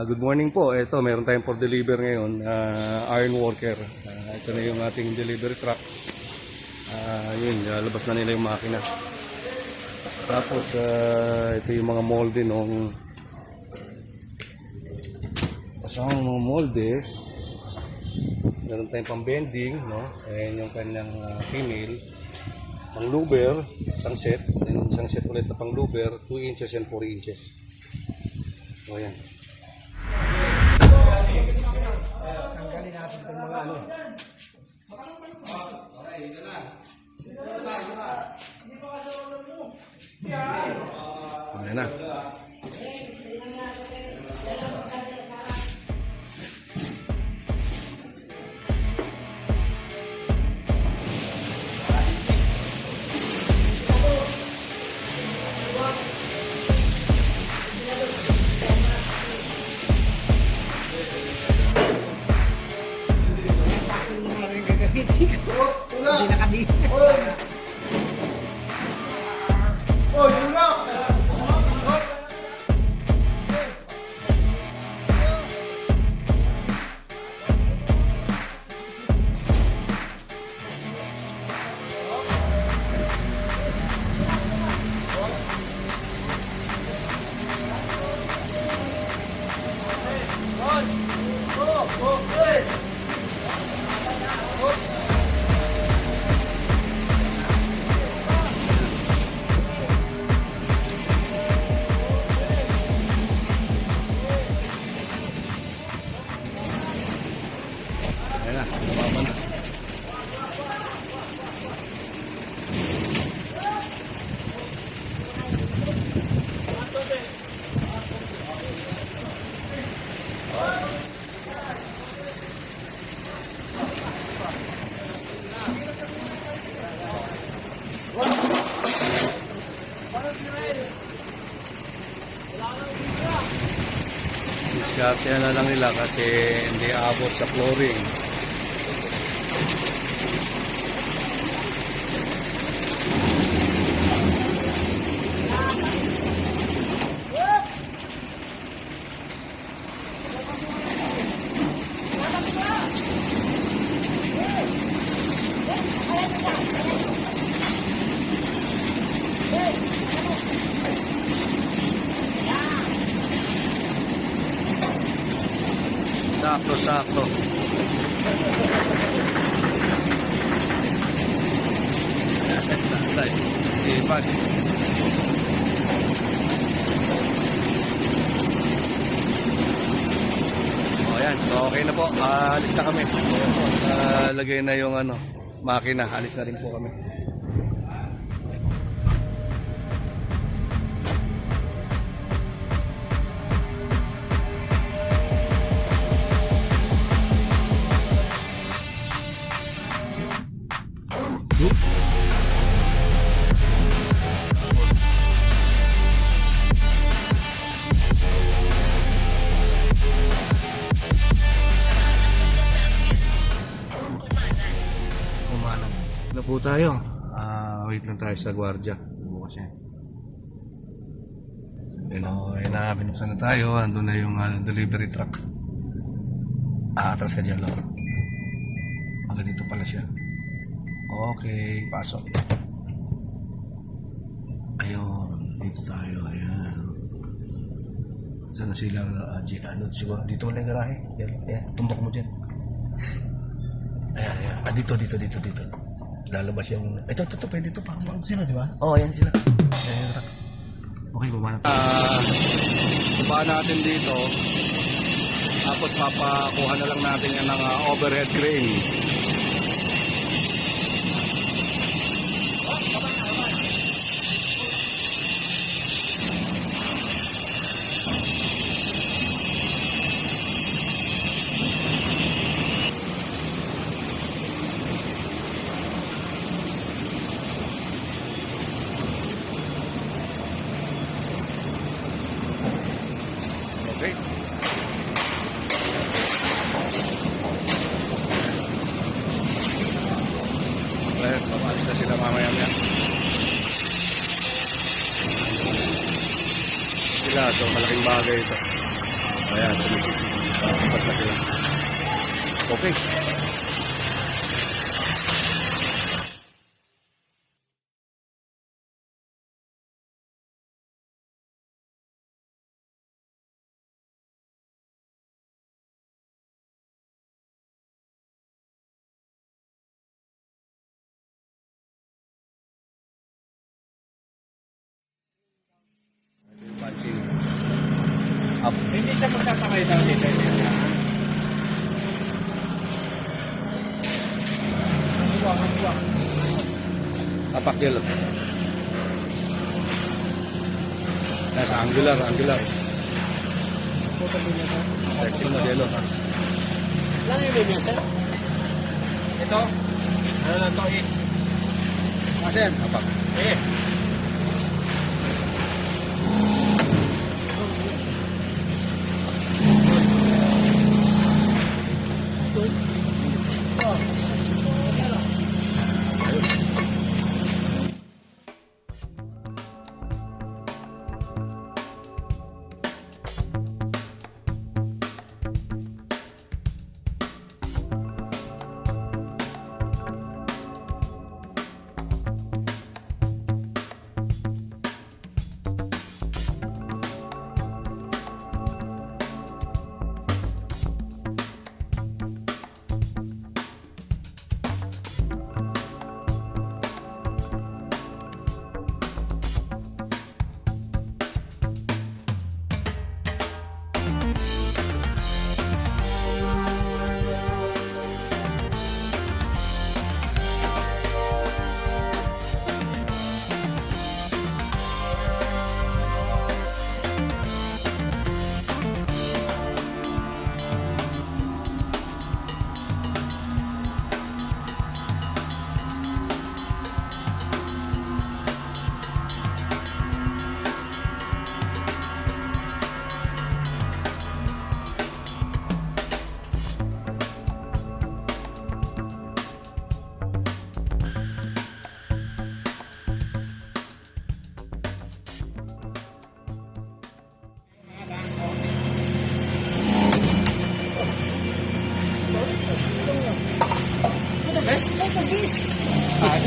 Good morning po. Ito, meron tayong for deliver ngayon. Iron worker. Ito na yung ating delivery truck. Yun, lalabas na nila yung makina. Tapos, ito yung mga molde nung kasama mga molde. Meron tayong pang-bending, no? Ayan yung kanyang female. Pang-luber, isang set. Then, isang set ulit na pang-luber, 2 inches and 4 inches. So, ayan. Tanggalin natin itong mga ano. Ayan na. Hindi nakabili. Oh, yun lang! Ayan na, nababa na. Diskarte na lang nila kasi hindi aabot sa flooring. Sakto. Sipag. Ayan, so okay na po. Alis na kami. Lagay na yung makina. Alis na rin po kami. Na po tayo. Wait lang tayo sa gwardiya. Bukas yan. Binuksan na tayo. Andun na yung delivery truck. Atras ka dyan, Lord. Hanggang dito pala siya. Okay, pasok. Ayun, dito tayo. Ayan. Saan na sila? Siguro. Dito wala yung garahe. Ayan, tumbok mo dyan. Ayan. Dito. Lalabas yung... Ito, pwede ito. Parang sila, di ba? Oo, ayan sila. Ayan, truck. Okay, baba na. Baba natin dito. Tapos papakuha na lang natin yan ng overhead crane. Okay. Papalis na sila mamaya-maya. Sila, so malaking bagay ito. Ayan, lipat na sila. Okay. Punching up. Hindi siya magsasakay daw dito. Tapak dia lang. Nasa angular. Sexy modelo. Lang yung linya, sir? Ito? Ano lang to, eh? Sir? Tapak. Eh.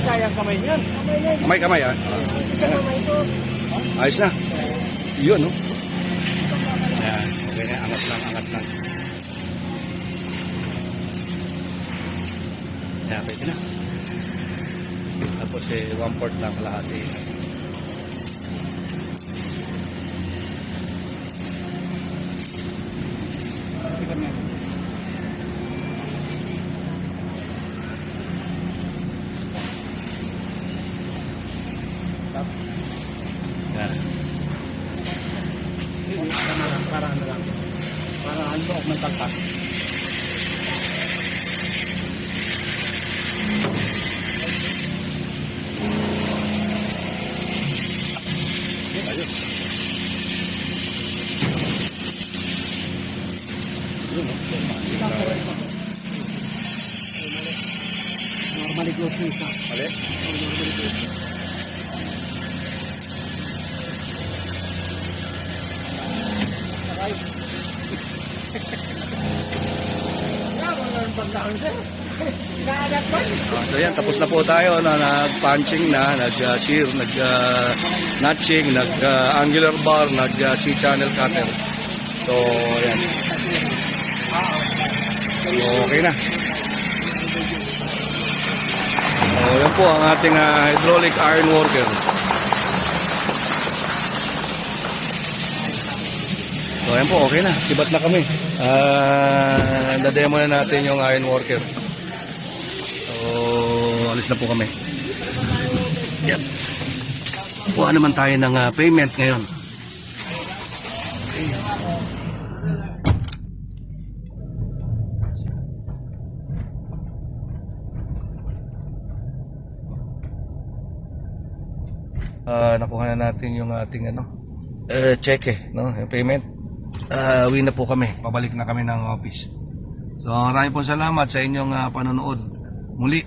Kaya kamay niyan. Kamay ah. Isa kamay ito. Ayos na. Yun, no? Ayan. Okay na. Angat lang. Ayan, pwede na. Tapos 1/4 lang kalahati. Ayan. Para ano lang. Para ang loob ng tagpas. Ayos. Normally close na isa. Mali? Normally close. So yan, tapos na po tayo. Nag-punching na, nag-shear, nag-notching, nag-angular bar, nag-C-channel cutter. So, yan. So, okay na. So, yan po ang ating hydraulic iron worker. So, yan po, okay na. Sibat na kami. Na-demo na natin yung iron worker. So, alis na po kami. Yan. Kuha naman tayo ng payment ngayon. Nakuha na natin yung ating cheque, no? Yung payment. Uwi na po kami. Pabalik na kami ng office. So, maraming po salamat sa inyong panonood. Muli,